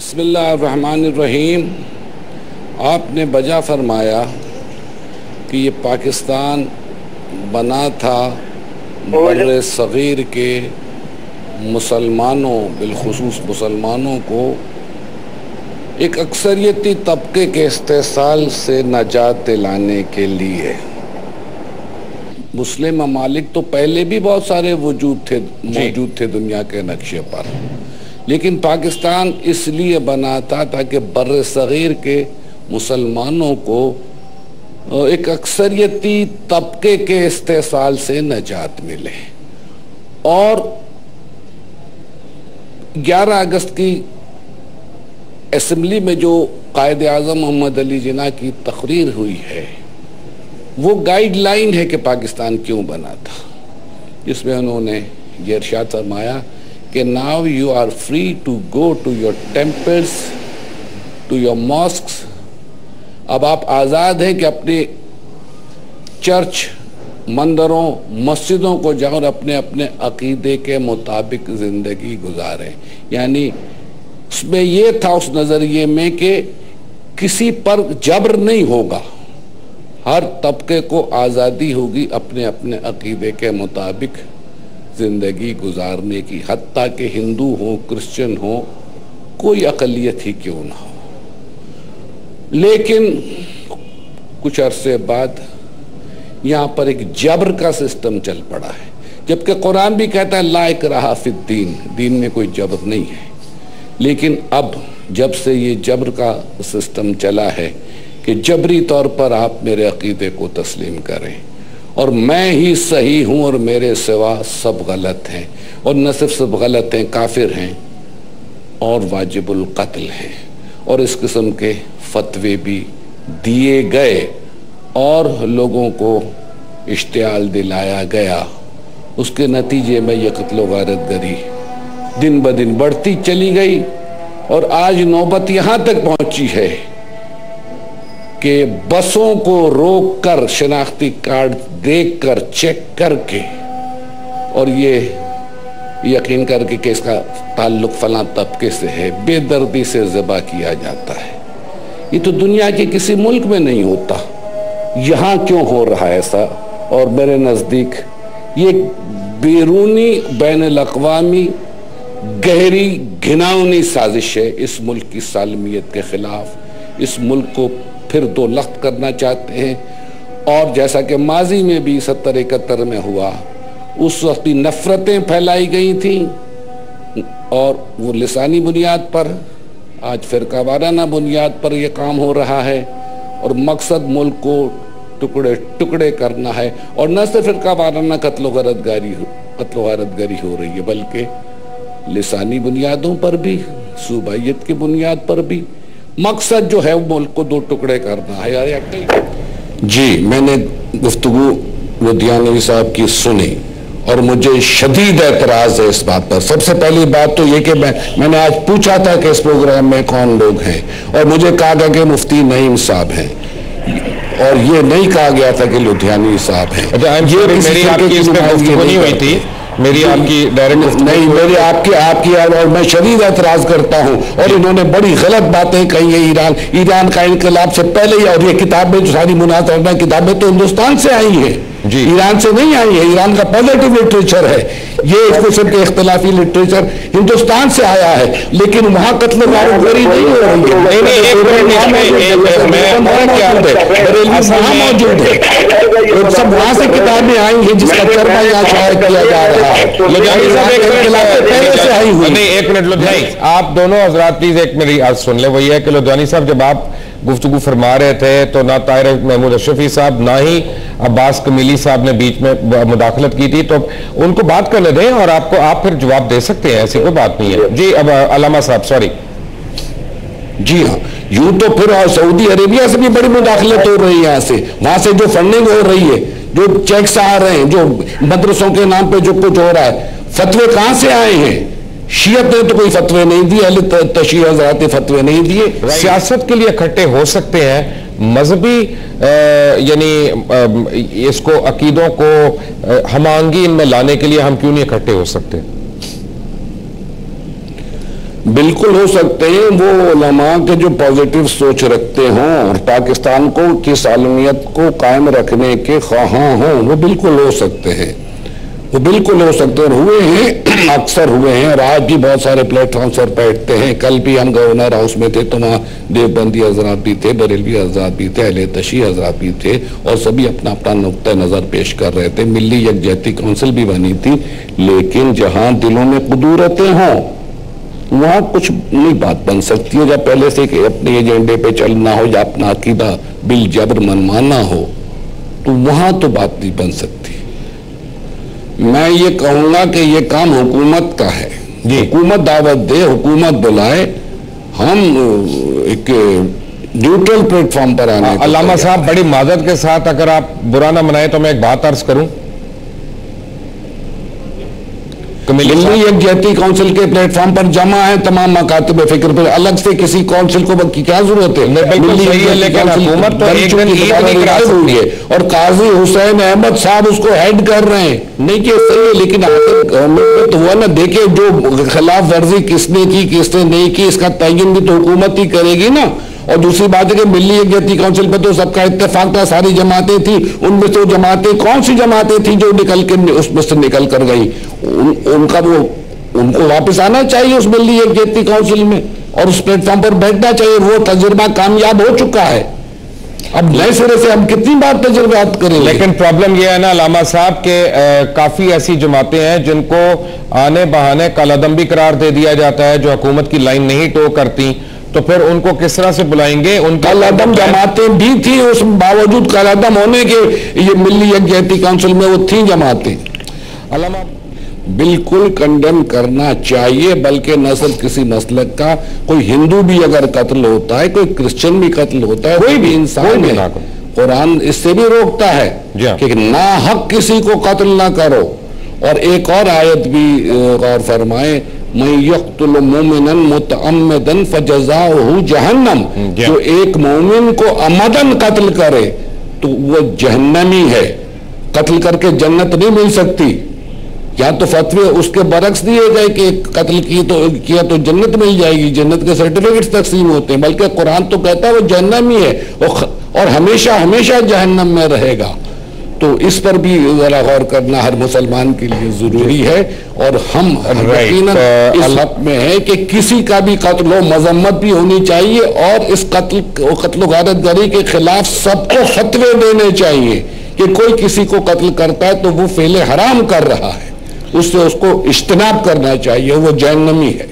بسم اللہ الرحمن الرحیم۔ آپ نے بجا فرمایا کہ یہ پاکستان بنا تھا بر صغیر کے مسلمانوں، بالخصوص مسلمانوں کو ایک اکثریتی طبقے کے استحصال سے نجات دلانے کے لیے۔ مسلم ممالک تو پہلے بھی بہت سارے موجود تھے دنیا کے نقشے پر، لیکن پاکستان اس لیے بنا تھا تاکہ بر صغیر کے مسلمانوں کو ایک اکثریتی طبقے کے استحصال سے نجات ملے۔ اور 11 اگست کی اسمبلی میں جو قائد اعظم محمد علی جناح کی تقریر ہوئی ہے، وہ گائیڈ لائن ہے کہ پاکستان کیوں بنا تھا، جس میں انہوں نے یہ ارشاد فرمایا کہ now you are free to go to your temples, to your mosques۔ اب آپ آزاد ہیں کہ اپنے چرچ، مندروں، مسجدوں کو جاؤ اور اپنے اپنے عقیدے کے مطابق زندگی گزاریں۔ یعنی اس میں یہ تھا، اس نظریے میں، کہ کسی پر جبر نہیں ہوگا، ہر طبقے کو آزادی ہوگی اپنے اپنے عقیدے کے مطابق زندگی گزارنے کی، حتیٰ کہ ہندو ہوں، کرسچن ہوں، کوئی اقلیت ہی کیوں نہ ہو۔ لیکن کچھ عرصے بعد یہاں پر ایک جبر کا سسٹم چل پڑا ہے، جبکہ قرآن بھی کہتا ہے لا اکراہ فی الدین، دین میں کوئی جبر نہیں ہے۔ لیکن اب جب سے یہ جبر کا سسٹم چلا ہے کہ جبری طور پر آپ میرے عقیدے کو تسلیم کریں اور میں ہی صحیح ہوں اور میرے سوا سب غلط ہیں، اور نہ صرف سب غلط ہیں، کافر ہیں اور واجب القتل ہیں، اور اس قسم کے فتوے بھی دیے گئے اور لوگوں کو اشتعال دلایا گیا۔ اس کے نتیجے میں یہ قتل و غارت گری دن بدن بڑھتی چلی گئی، اور آج نوبت یہاں تک پہنچی ہے کہ بسوں کو روک کر شناختی کارڈ دیکھ کر چیک کر کے اور یہ یقین کر کے کہ اس کا تعلق فلاں طبقے سے ہے، بے دردی سے ذبح کیا جاتا ہے۔ یہ تو دنیا کے کسی ملک میں نہیں ہوتا، یہاں کیوں ہو رہا ہے ایسا؟ اور میرے نزدیک یہ بیرونی بین الاقوامی گہری گھناؤنی سازش ہے، اس ملک کی سالمیت کے خلاف۔ اس ملک کو پھر دو لخت کرنا چاہتے ہیں، اور جیسا کہ ماضی میں بھی 70-71 میں ہوا، اس وقت بھی نفرتیں پھیلائی گئی تھیں، اور وہ لسانی بنیاد پر، آج فرقہ وارانہ بنیاد پر یہ کام ہو رہا ہے، اور مقصد ملک کو ٹکڑے ٹکڑے کرنا ہے۔ اور نہ صرف فرقہ وارانہ قتل و غارت گری ہو رہی ہے، بلکہ لسانی بنیادوں پر بھی، صوبائیت کی بنیاد پر بھی۔ مقصد جو ہے وہ ملک کو دو ٹکڑے کرنا ہے۔ جی، میں نے گفتگو لدھیانوی صاحب کی سنی اور مجھے شدید اعتراض ہے اس بات پر۔ سب سے پہلی بات تو یہ کہ میں نے آج پوچھا تھا کہ اس پروگرام میں کون لوگ ہیں، اور مجھے کہا گیا کہ مفتی نعیم صاحب ہیں، اور یہ نہیں کہا گیا تھا کہ لدھیانوی صاحب ہیں۔ میری آپ کی اس میں گفتگو نہیں ہوئی تھی، میری آپ کی ڈائریکٹ نہیں، میری آپ کی اور میں شدید اعتراض کرتا ہوں، اور انہوں نے بڑی غلط باتیں کہی ہیں۔ ایران کا انقلاب سے پہلے ہی، اور یہ کتابیں جو ساری مناظرہ کتابیں تو ہندوستان سے آئی ہیں، ایران سے نہیں آئی ہے۔ ایران کا پازیٹیو لٹریچر ہے، یہ ایک قسم کے اختلافی لٹریچر ہندوستان سے آیا ہے، لیکن وہاں قتل و غارت گری نہیں ہو رہی ہے، موجود ہے، سب وہاں سے کتابیں آئی ہیں جس کا ترجمہ یہاں شائع کیا جا رہا ہے۔ ایک منٹ لدھیانی، آپ دونوں حضرات پلیز ایک میری آج سن لیں۔ وہ یہ ہے کہ لدھیانی صاحب جب آپ گفتگو فرما رہے تھے تو نہ طاہر محمود اشرفی صاحب نہ ہی عباس کمیلی صاحب نے بیچ میں مداخلت کی تھی، تو ان کو بات کرنے دیں اور آپ پھر جواب دے سکتے ہیں، ایسی کوئی بات نہیں ہے۔ جی اب علامہ صاحب سوری۔ جی ہاں، یوں تو پھر سعودی عربیہ سے بھی بڑی مداخلت ہو رہی ہے، یہاں سے وہاں سے جو فنڈنگ ہو رہی ہے، جو چیکس آ رہے ہیں، جو مدرسوں کے نام پہ جو کچھ ہو رہا ہے، فتوے کہاں سے آئے ہیں؟ شیعت نے تو کوئی فتوے نہیں دیے، اہل تشیع حضرات نے فتوے نہیں دیے۔ سیاست کے لیے اکٹھے ہو سکتے ہیں، مذہبی یعنی اس کو عقیدوں کو ہم آہنگی ان میں لانے کے لیے ہم کیوں نہیں اکٹھے ہو سکتے؟ بالکل ہو سکتے ہیں، وہ علماء کے جو پازیٹیو سوچ رکھتے ہوں اور پاکستان کو کی سالمیت کو قائم رکھنے کے خواہاں ہوں، وہ بالکل ہو سکتے ہیں، وہ بالکل ہو سکتے ہیں، ہوئے ہیں، اکثر ہوئے ہیں، اور آج بھی بہت سارے پلیٹ فارمز پر بیٹھتے ہیں۔ کل بھی ہم گورنر ہاؤس میں تھے تو وہاں دیوبندی حضرات بھی تھے، بریلوی حضرات بھی تھے، اہل تشیع حضرات بھی تھے، اور سبھی اپنا اپنا نقطہ نظر پیش کر رہے تھے۔ ملی یکجہتی کونسل بھی بنی تھی، لیکن جہاں دلوں میں قدورتیں ہوں وہاں کچھ نہیں بات بن سکتی ہے۔ جب پہلے سے کہ اپنے ایجنڈے پہ چلنا ہو یا اپنا عقیدہ بالجبر منوانا ہو تو وہاں تو بات نہیں بن سکتی۔ میں یہ کہوں گا کہ یہ کام حکومت کا ہے، حکومت دعوت دے، حکومت بلائے، ہم ایک نیوٹرل پلیٹ فارم پر آنے۔ علامہ صاحب بڑی معذرت کے ساتھ اگر آپ برا نہ منائیں تو میں ایک بات عرض کروں، ملی یکجہتی کونسل کے پلیٹ فارم پر جمع ہیں تمام مکاتب فکر پر، الگ سے کسی کونسل کو کی کیا ضرورت ہے؟ بالکل صحیح ہے، لیکن حکومت تو ایک دن عید نہیں کرا سکتی ہے، اور قاضی حسین احمد صاحب اس کو ہیڈ کر رہے ہیں۔ نہیں کہ صحیح ہے، لیکن گورنمنٹ تو وہ نہ دیکھے جو خلاف ورزی کس نے کی کس نے نہیں کی، اس کا تعین بھی تو حکومت ہی کرے گی نا۔ اور دوسری بات ہے کہ ملی یکجہتی کونسل پہ تو سب کا اتفاق تھا، ساری جماعتیں تھیں، ان میں سے جماعتیں کون سی جماعتیں تھیں جو نکل کے اس میں سے نکل کر گئی؟ ان کو واپس آنا چاہیے اس ملی یکجہتی کونسل میں اور اس پلیٹ فارم پر بیٹھنا چاہیے۔ وہ تجربہ کامیاب ہو چکا ہے، اب نئے سرے سے ہم کتنی بار تجربات کریں گے؟ لیکن پرابلم یہ ہے نا علامہ صاحب کہ کافی ایسی جماعتیں ہیں جن کو آنے بہانے کالعدم بھی قرار دے دیا جاتا ہے، جو حکومت کی لائن نہیں ٹو کرتی، تو پھر ان کو کس طرح سے بلائیں گے؟ ان کالعدم جماعتیں بھی تھیں، اس باوجود کالعدم ہونے کے یہ ملی یکجہتی کونسل میں وہ تھیں جماعتیں۔ علامہ بالکل کنڈیم کرنا چاہیے، بلکہ نہ صرف کسی مسلک کا، کوئی ہندو بھی اگر قتل ہوتا ہے، کوئی کرسچن بھی قتل ہوتا ہے، کوئی بھی انسان ہے، قرآن اس سے بھی روکتا ہے کہ ناحق کسی کو قتل نہ کرو۔ اور ایک اور آیت بھی غور فرمائے، مَن يَقْتُلُ مُؤْمِنًا مُتَعَمِّدًا فَجَزَاؤُهُ جَهَنَّمُ، جو ایک مومن کو عمدن قتل کرے تو وہ جہنمی ہے، قتل کر کے جنت نہیں مل سکتی۔ یا تو فتوے اس کے برعکس دیے گئے کہ قتل کیا تو جنت مل جائے گی، جنت کے سرٹیفکیٹس تقسیم ہوتے ہیں، بلکہ قرآن تو کہتا ہے وہ جہنمی ہے اور ہمیشہ ہمیشہ جہنم میں رہے گا۔ تو اس پر بھی ذرا غور کرنا ہر مسلمان کے لیے ضروری ہے، اور ہم یقیناً اس حق میں ہے کہ کسی کا بھی قتل ہو مذمت بھی ہونی چاہیے، اور اس قتل و غارت گری کے خلاف سب کو فتوے دینے چاہیے کہ کوئی کسی کو قتل کرتا ہے تو وہ فعل حرام کر رہا ہے، اس سے اس کو اجتناب کرنا چاہیے، وہ جہنمی ہے۔